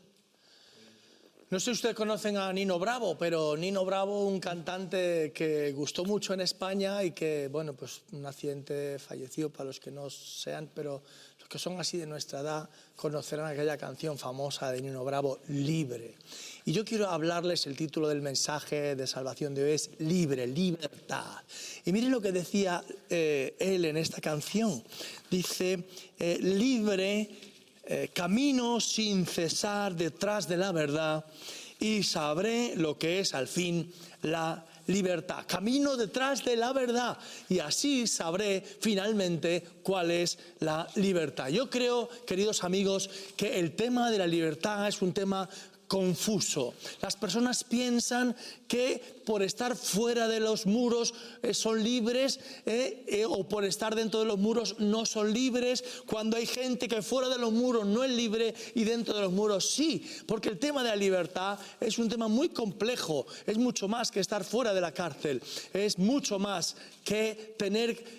No sé si ustedes conocen a Nino Bravo, pero Nino Bravo, un cantante que gustó mucho en España y que, bueno, pues un accidente falleció para los que no sean, pero los que son así de nuestra edad conocerán aquella canción famosa de Nino Bravo, Libre. Y yo quiero hablarles, el título del mensaje de salvación de hoy es Libre, libertad. Y miren lo que decía él en esta canción. Dice, libre, camino sin cesar detrás de la verdad y sabré lo que es al fin la libertad. Camino detrás de la verdad y así sabré finalmente cuál es la libertad. Yo creo, queridos amigos, que el tema de la libertad es un tema confuso. Las personas piensan que por estar fuera de los muros son libres o por estar dentro de los muros no son libres, cuando hay gente que fuera de los muros no es libre y dentro de los muros sí, porque el tema de la libertad es un tema muy complejo, es mucho más que estar fuera de la cárcel, es mucho más que tener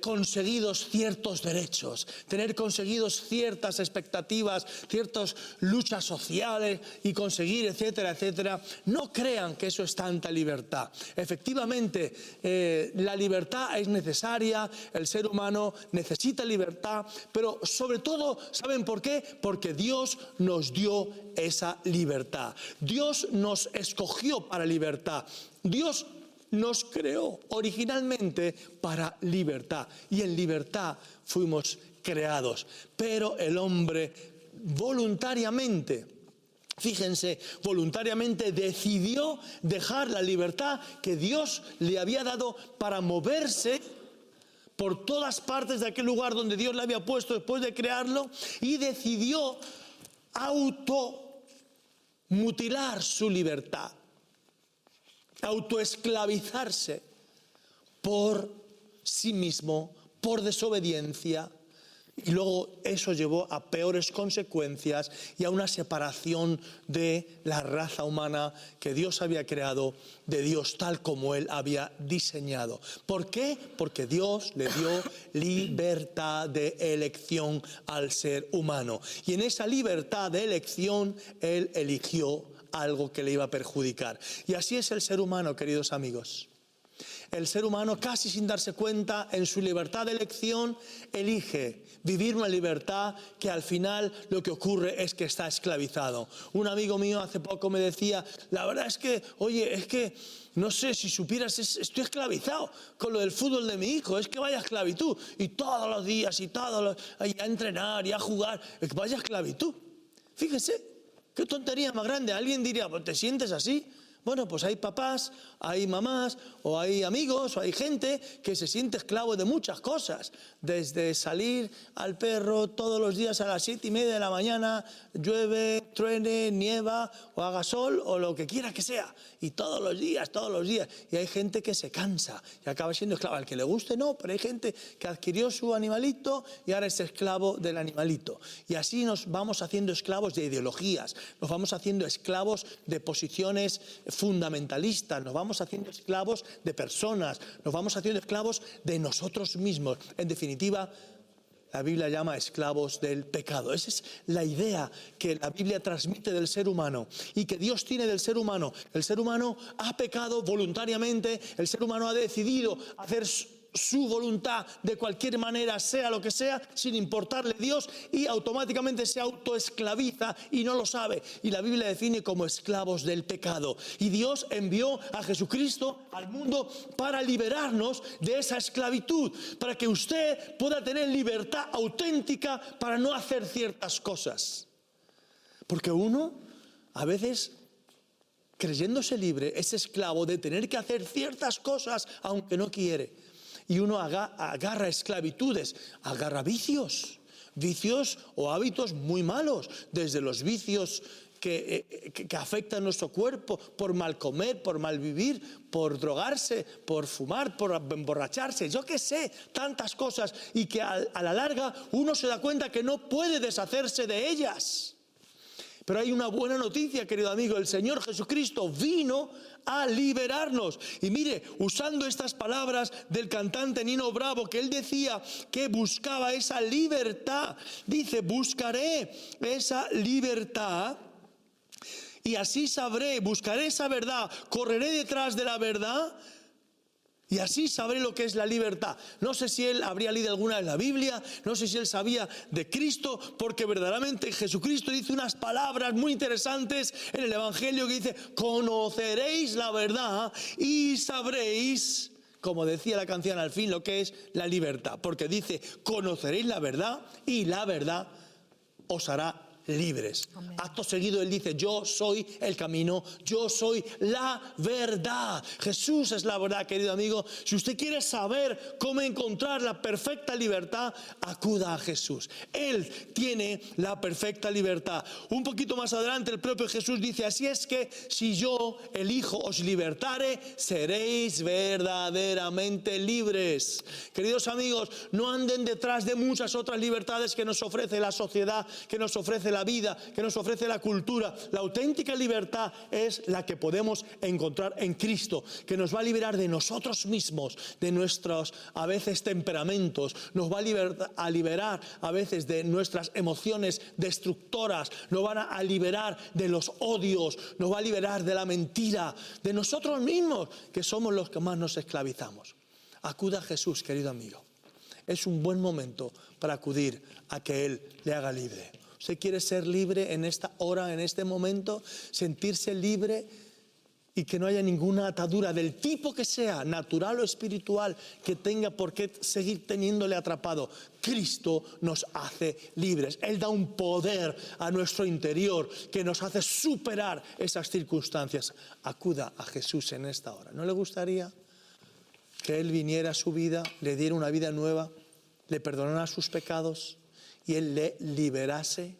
conseguidos ciertos derechos, tener conseguidos ciertas expectativas, ciertas luchas sociales y conseguir, etcétera, etcétera. No crean que eso es tanta libertad. Efectivamente, la libertad es necesaria, el ser humano necesita libertad, pero sobre todo, ¿saben por qué? Porque Dios nos dio esa libertad. Dios nos escogió para libertad. Dios nos creó originalmente para libertad y en libertad fuimos creados. Pero el hombre voluntariamente, fíjense, voluntariamente decidió dejar la libertad que Dios le había dado para moverse por todas partes de aquel lugar donde Dios le había puesto después de crearlo y decidió automutilar su libertad, autoesclavizarse por sí mismo, por desobediencia, y luego eso llevó a peores consecuencias y a una separación de la raza humana que Dios había creado de Dios tal como Él había diseñado. ¿Por qué? Porque Dios le dio libertad de elección al ser humano. Y en esa libertad de elección Él eligió algo que le iba a perjudicar. Y así es el ser humano, queridos amigos. El ser humano, casi sin darse cuenta, en su libertad de elección, elige vivir una libertad que al final lo que ocurre es que está esclavizado. Un amigo mío hace poco me decía, la verdad es que, oye, es que no sé, si supieras, estoy esclavizado con lo del fútbol de mi hijo, es que vaya esclavitud. Y todos los días y a entrenar y a jugar, es que vaya esclavitud. Fíjese, qué tontería más grande. Alguien diría, pues, ¿te sientes así? Bueno, pues hay papás, hay mamás, o hay amigos, o hay gente que se siente esclavo de muchas cosas. Desde salir al perro todos los días a las 7:30 de la mañana, llueve, truene, nieva, o haga sol, o lo que quiera que sea. Y todos los días. Y hay gente que se cansa y acaba siendo esclavo. Al que le guste no, pero hay gente que adquirió su animalito y ahora es esclavo del animalito. Y así nos vamos haciendo esclavos de ideologías, nos vamos haciendo esclavos de posiciones fundamentalistas, nos vamos haciendo esclavos de personas, nos vamos haciendo esclavos de nosotros mismos. En definitiva, la Biblia llama esclavos del pecado. Esa es la idea que la Biblia transmite del ser humano y que Dios tiene del ser humano. El ser humano ha pecado voluntariamente, el ser humano ha decidido hacer su voluntad de cualquier manera, sea lo que sea, sin importarle Dios, y automáticamente se autoesclaviza y no lo sabe. Y la Biblia define como esclavos del pecado. Y Dios envió a Jesucristo al mundo para liberarnos de esa esclavitud, para que usted pueda tener libertad auténtica para no hacer ciertas cosas. Porque uno, a veces, creyéndose libre, es esclavo de tener que hacer ciertas cosas aunque no quiere. Y uno agarra esclavitudes, agarra vicios o hábitos muy malos, desde los vicios que afectan nuestro cuerpo por mal comer, por mal vivir, por drogarse, por fumar, por emborracharse, yo qué sé, tantas cosas, y que a la larga uno se da cuenta que no puede deshacerse de ellas. Pero hay una buena noticia, querido amigo, el Señor Jesucristo vino a liberarnos. Y mire, usando estas palabras del cantante Nino Bravo, que él decía que buscaba esa libertad, dice, buscaré esa libertad y así sabré, buscaré esa verdad, correré detrás de la verdad y así sabré lo que es la libertad. No sé si él habría leído alguna de la Biblia, no sé si él sabía de Cristo, porque verdaderamente Jesucristo dice unas palabras muy interesantes en el Evangelio que dice: conoceréis la verdad y sabréis, como decía la canción al fin, lo que es la libertad. Porque dice: conoceréis la verdad y la verdad os hará libres. Amén. Acto seguido él dice: yo soy el camino, yo soy la verdad. Jesús es la verdad, querido amigo. Si usted quiere saber cómo encontrar la perfecta libertad, acuda a Jesús. Él tiene la perfecta libertad. Un poquito más adelante el propio Jesús dice: así es que si yo, el Hijo, os libertare, seréis verdaderamente libres. Queridos amigos, no anden detrás de muchas otras libertades que nos ofrece la sociedad, que nos ofrece la vida, que nos ofrece la cultura. La auténtica libertad es la que podemos encontrar en Cristo, que nos va a liberar de nosotros mismos, de nuestros a veces temperamentos, nos va a liberar a veces de nuestras emociones destructoras, nos van a liberar de los odios, nos va a liberar de la mentira, de nosotros mismos, que somos los que más nos esclavizamos. Acuda a Jesús, querido amigo. Es un buen momento para acudir a que Él le haga libre. ¿Usted quiere ser libre en esta hora, en este momento? Sentirse libre y que no haya ninguna atadura del tipo que sea, natural o espiritual, que tenga por qué seguir teniéndole atrapado. Cristo nos hace libres. Él da un poder a nuestro interior que nos hace superar esas circunstancias. Acuda a Jesús en esta hora. ¿No le gustaría que Él viniera a su vida, le diera una vida nueva, le perdonara sus pecados y Él le liberase?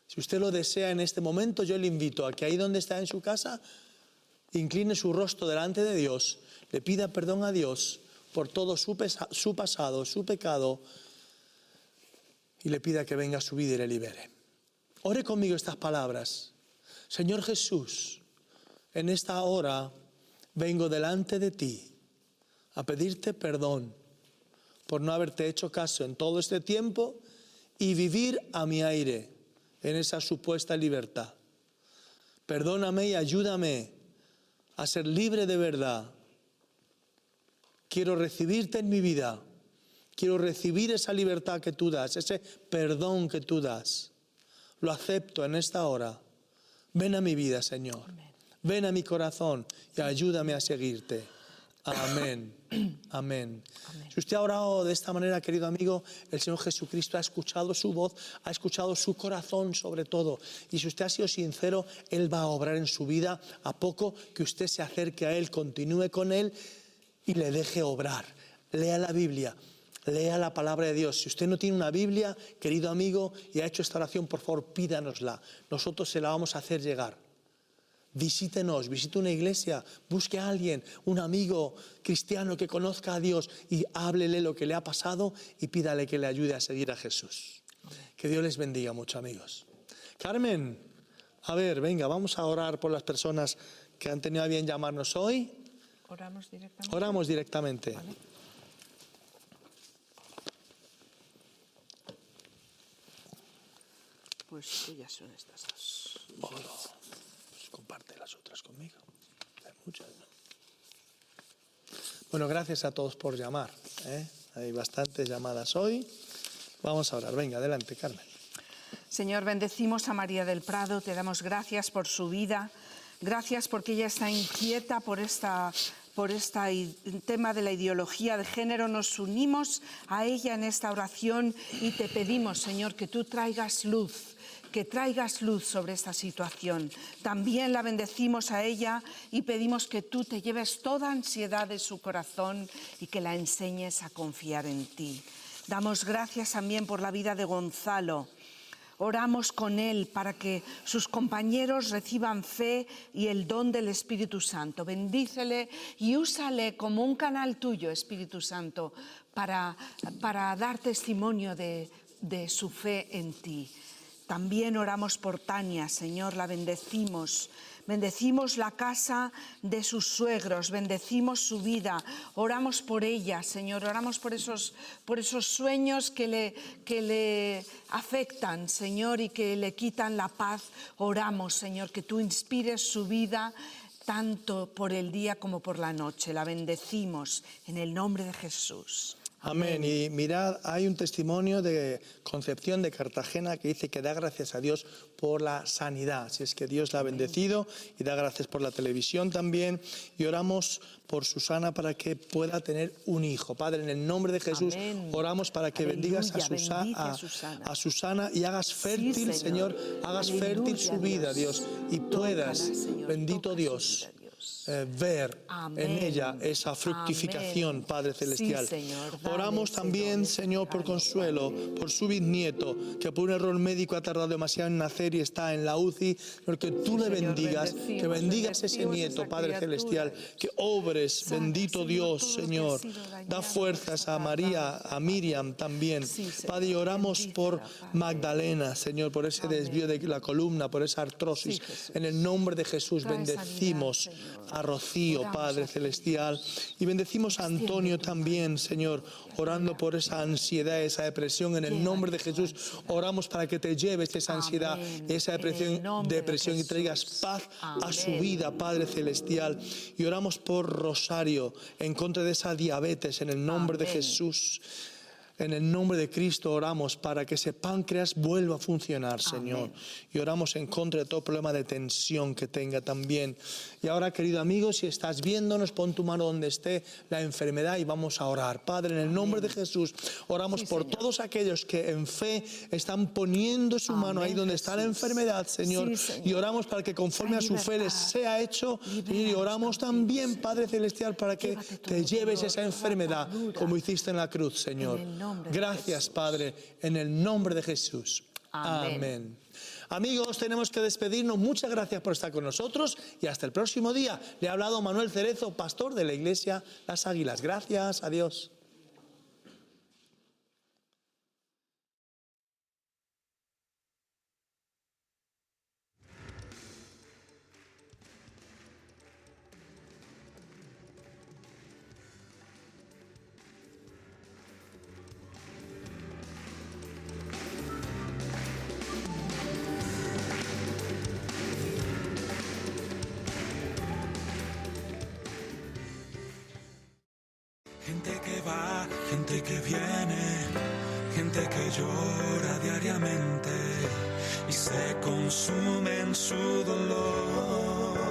Si usted lo desea en este momento, yo le invito a que ahí donde está en su casa, incline su rostro delante de Dios, le pida perdón a Dios por todo su pasado, su pecado, y le pida que venga a su vida y le libere. Ore conmigo estas palabras. Señor Jesús, en esta hora vengo delante de ti a pedirte perdón por no haberte hecho caso en todo este tiempo y vivir a mi aire en esa supuesta libertad. Perdóname y ayúdame a ser libre de verdad. Quiero recibirte en mi vida. Quiero recibir esa libertad que tú das, ese perdón que tú das. Lo acepto en esta hora. Ven a mi vida, Señor. Ven a mi corazón y ayúdame a seguirte. Amén. Amén. Si usted ha orado de esta manera, querido amigo, el Señor Jesucristo ha escuchado su voz, ha escuchado su corazón sobre todo. Y si usted ha sido sincero, Él va a obrar en su vida a poco que usted se acerque a Él, continúe con Él y le deje obrar. Lea la Biblia, lea la palabra de Dios. Si usted no tiene una Biblia, querido amigo, y ha hecho esta oración, por favor, pídanosla. Nosotros se la vamos a hacer llegar. Visítenos, visite una iglesia, busque a alguien, un amigo cristiano que conozca a Dios y háblele lo que le ha pasado y pídale que le ayude a seguir a Jesús. Que Dios les bendiga mucho, amigos. Carmen, a ver, venga, vamos a orar por las personas que han tenido a bien llamarnos hoy. ¿Oramos directamente? Oramos directamente. Vale. Pues ya son estas dos. Bueno, pues comparte las otras conmigo. Hay muchas, ¿no? Bueno, gracias a todos por llamar, ¿eh? Hay bastantes llamadas hoy. Vamos a orar. Venga, adelante, Carmen. Señor, bendecimos a María del Prado, te damos gracias por su vida, gracias porque ella está inquieta por tema de la ideología de género. Nos unimos a ella en esta oración y te pedimos, Señor, que tú traigas luz sobre esta situación. También la bendecimos a ella y pedimos que tú te lleves toda ansiedad de su corazón y que la enseñes a confiar en ti. Damos gracias también por la vida de Gonzalo. Oramos con él para que sus compañeros reciban fe y el don del Espíritu Santo. Bendícele y úsale como un canal tuyo, Espíritu Santo, para dar testimonio de su fe en ti. También oramos por Tania, Señor, la bendecimos. Bendecimos la casa de sus suegros, bendecimos su vida, oramos por ella, Señor, oramos por esos sueños que le afectan, Señor, y que le quitan la paz. Oramos, Señor, que tú inspires su vida tanto por el día como por la noche. La bendecimos en el nombre de Jesús. Amén. Y mirad, hay un testimonio de Concepción de Cartagena que dice que da gracias a Dios por la sanidad. Así es que Dios la ha bendecido y da gracias por la televisión también. Y oramos por Susana para que pueda tener un hijo. Padre, en el nombre de Jesús, Amén. oramos para que bendigas a Susana y hagas fértil, Sí, Señor, hagas fértil su vida, Dios, y puedas, Tócala, Señor, bendito toca Dios, su vida, Dios. ver Amén. en ella esa fructificación, Amén. Padre Celestial. Sí, Señor, dale Oramos ese también, don, ese Señor, por regalo, Consuelo, por su bisnieto, que por un error médico ha tardado demasiado en nacer y está en la UCI, porque tú le Señor, bendigas, que bendigas ese bendecimos nieto, esa Padre criatura. Celestial, que obres, Sana, bendito Señor, Dios, todo lo que ha Señor. sido dañado Da fuerzas esta a María, a Miriam también. Sí, Señor, Padre, y oramos bendícela, por Padre. Magdalena, Señor, por ese Amén. desvío de la columna, por esa artrosis. Sí, Jesús. En el nombre de Jesús Trae bendecimos sanidad, Señor. a Rocío, Oramos Padre a ti. Celestial, y bendecimos a Antonio también, Señor, orando por esa ansiedad, esa depresión. En el nombre de Jesús oramos para que te lleves esa ansiedad, Amén. esa En el nombre de depresión y traigas Jesús. paz a su Amén. vida, Padre Celestial. Y oramos por Rosario en contra de esa diabetes, en el nombre de Amén. Jesús. En el nombre de Cristo oramos para que ese páncreas vuelva a funcionar, Señor. Amén. Y oramos en contra de todo problema de tensión que tenga también. Y ahora, querido amigo, si estás viéndonos, pon tu mano donde esté la enfermedad y vamos a orar. Padre, en el nombre de Jesús, oramos Sí, por Señor. todos aquellos que en fe están poniendo su mano ahí Amén, donde está la Jesús. enfermedad, Señor. Sí, Señor. Y oramos para que conforme Trae a su fe les libertad. sea hecho. Y Libéranos oramos también, Padre Celestial, para que Llévate todo te lleves dolor, esa toda enfermedad atadura. como hiciste en la cruz, Señor. En el nombre de Gracias, Jesús. Padre, en el nombre de Jesús. Amén. Amén. Amigos, tenemos que despedirnos. Muchas gracias por estar con nosotros y hasta el próximo día. Le ha hablado Manuel Cerezo, pastor de la Iglesia Las Águilas. Gracias, adiós. Gente que va, gente que viene, gente que llora diariamente y se consume en su dolor.